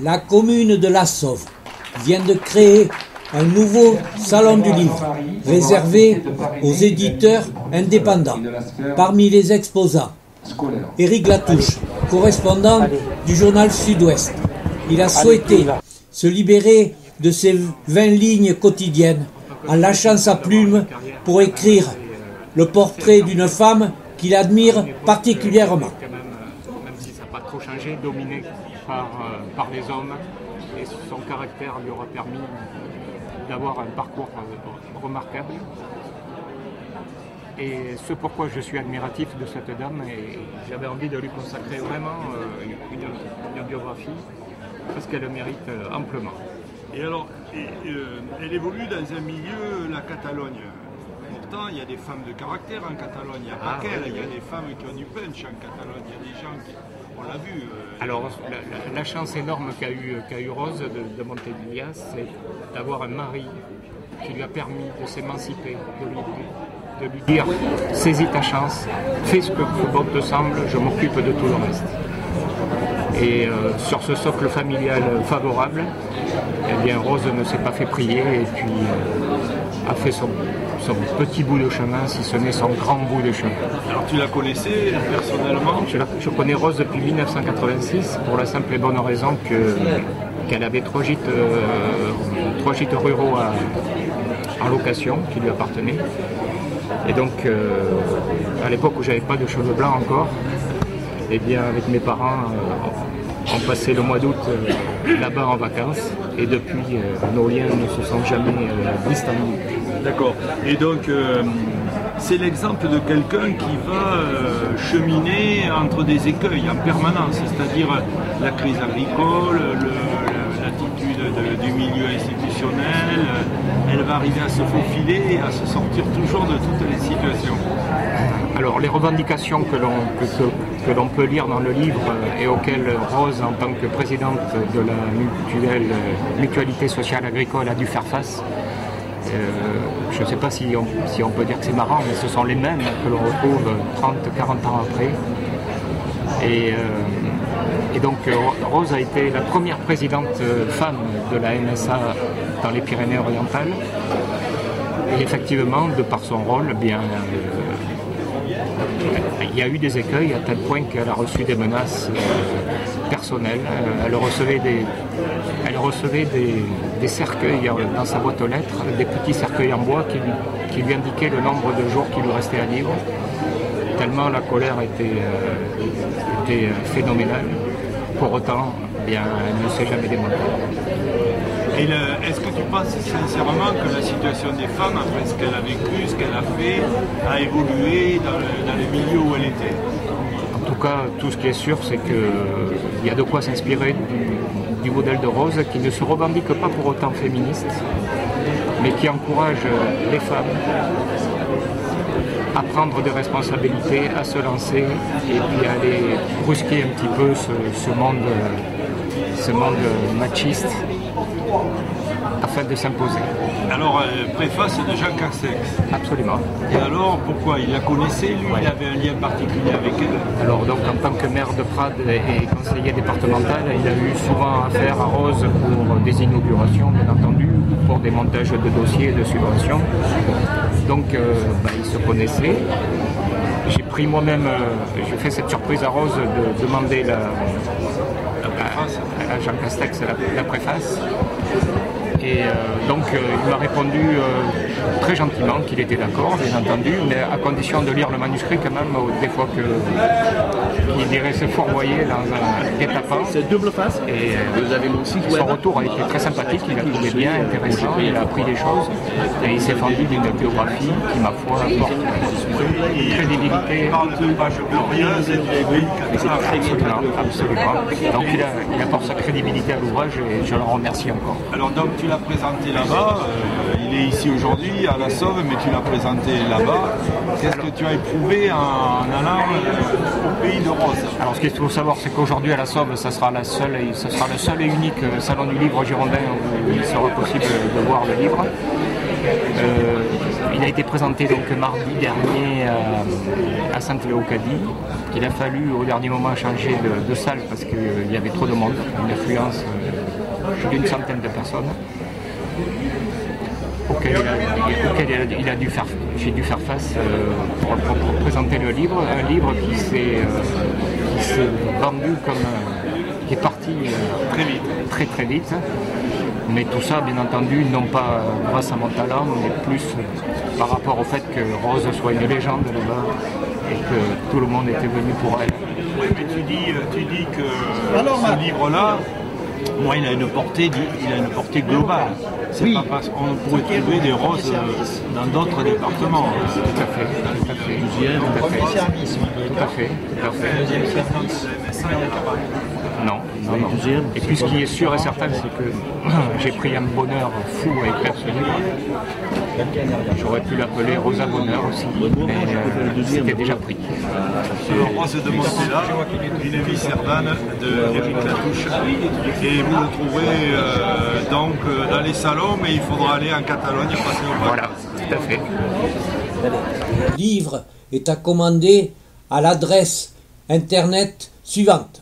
La commune de La Sauve vient de créer un nouveau salon du livre réservé aux éditeurs indépendants. Parmi les exposants, Éric Latouche, correspondant du journal Sud-Ouest. Il a souhaité se libérer de ses 20 lignes quotidiennes en lâchant sa plume pour écrire le portrait d'une femme qu'il admire particulièrement. Même si ça n'a pas trop changé, dominé par les hommes, et son caractère lui aura permis d'avoir un parcours remarquable. Et ce pourquoi je suis admiratif de cette dame, et j'avais envie de lui consacrer vraiment une biographie, parce qu'elle le mérite amplement. Et alors, elle évolue dans un milieu, la Catalogne. Pourtant, il y a des femmes de caractère en Catalogne, il n'y a pas qu'elle, il y a des femmes qui ont du punch en Catalogne, il y a des gens qui, on l'a vu. Alors, la chance énorme qu'a eu Rose de Montedilia, c'est d'avoir un mari qui lui a permis de s'émanciper, de lui dire « saisis ta chance, fais ce que bon te semble, je m'occupe de tout le reste ». Et sur ce socle familial favorable, eh bien, Rose ne s'est pas fait prier et puis a fait son petit bout de chemin, si ce n'est son grand bout de chemin. Alors tu la connaissais personnellement? Je connais Rose depuis 1986 pour la simple et bonne raison qu'elle avait 3 gîtes ruraux en location qui lui appartenaient. Et donc, à l'époque où j'avais pas de cheveux blancs encore, et bien avec mes parents, on passait le mois d'août là-bas en vacances, et depuis, nos liens ne se sont jamais distendus. D'accord. Et donc, c'est l'exemple de quelqu'un qui va cheminer entre des écueils en permanence, c'est-à-dire la crise agricole, l'attitude du milieu institutionnel. Elle va arriver à se faufiler et à se sortir toujours de toutes les situations. Alors les revendications que l'on peut lire dans le livre et auxquelles Rose, en tant que présidente de la mutualité sociale agricole, a dû faire face, je ne sais pas si on peut dire que c'est marrant, mais ce sont les mêmes que l'on retrouve 30-40 ans après. Et donc Rose a été la première présidente femme de la MSA dans les Pyrénées-Orientales. Et effectivement, de par son rôle, bien, il y a eu des écueils à tel point qu'elle a reçu des menaces personnelles. Elle recevait des cercueils dans sa boîte aux lettres, des petits cercueils en bois qui lui indiquaient le nombre de jours qu'il lui restait à vivre. Tellement la colère était phénoménale. Pour autant, bien, elle ne s'est jamais démontée. Et est-ce que tu penses sincèrement que la situation des femmes, après ce qu'elle a vécu, ce qu'elle a fait, a évolué dans le milieu où elle était? En tout cas, tout ce qui est sûr, c'est qu'il y a de quoi s'inspirer du modèle de Rose, qui ne se revendique pas pour autant féministe, mais qui encourage les femmes à prendre des responsabilités, à se lancer et puis à aller brusquer un petit peu ce monde machiste afin de s'imposer. Alors, préface de Jean Castex. Absolument. Et alors, pourquoi? Il la connaissait, lui? Il avait un lien particulier avec elle? Alors, donc, en tant que maire de Prades et conseiller départemental, il a eu souvent affaire à Rose pour des inaugurations, bien entendu, pour des montages de dossiers de subventions. Donc, ils se connaissaient. J'ai pris moi-même, j'ai fait cette surprise à Rose de demander à Jean Castex la préface. Et donc il m'a répondu très gentiment qu'il était d'accord, bien entendu, mais à condition de lire le manuscrit quand même, des fois qu'il irait se fourvoyer dans un guet-apens. C'est double face. Et son retour a été très sympathique, il a trouvé bien, intéressant, il a appris des choses, et il s'est fendu d'une biographie qui, ma foi, apporte une crédibilité. Il parle de pages glorieuses et absolument. Donc il apporte sa crédibilité à l'ouvrage et je l'en remercie encore. Alors donc tu l'as présenté là-bas, il est ici aujourd'hui à La Sauve, mais tu l'as présenté là-bas. Qu'est-ce que tu as éprouvé en allant au pays de Rose? Alors ce qu'il faut savoir, c'est qu'aujourd'hui à La Sauve, ce sera le seul et unique salon du livre girondin où il sera possible de voir le livre. Il a été présenté donc mardi dernier à Sainte-Léocadie. Il a fallu au dernier moment changer de salle parce qu'il y avait trop de monde, une affluence d'une centaine de personnes auquel j'ai dû faire face pour présenter le livre. Un livre qui s'est vendu qui est parti très vite. Mais tout ça, bien entendu, non pas grâce à mon talent, mais plus par rapport au fait que Rose soit une légende là-bas et que tout le monde était venu pour elle. Oui, mais tu dis que ce livre-là, moi, il a une portée globale. C'est pas parce qu'on pourrait trouver des roses dans d'autres départements. Tout à fait. Tout à fait. Deuxième service. Non. Et puis ce qui est sûr et certain, c'est que j'ai pris un bonheur fou à écrire ce livre. J'aurais pu l'appeler Rosa Bonheur aussi, mais c'était déjà pris. Rose de Montella, une vie Serdane de Éric Latouche. Et vous le trouverez donc dans les salons, mais il faudra aller en Catalogne passer au bac. Voilà, tout à fait. Le livre est à commander à l'adresse internet suivante.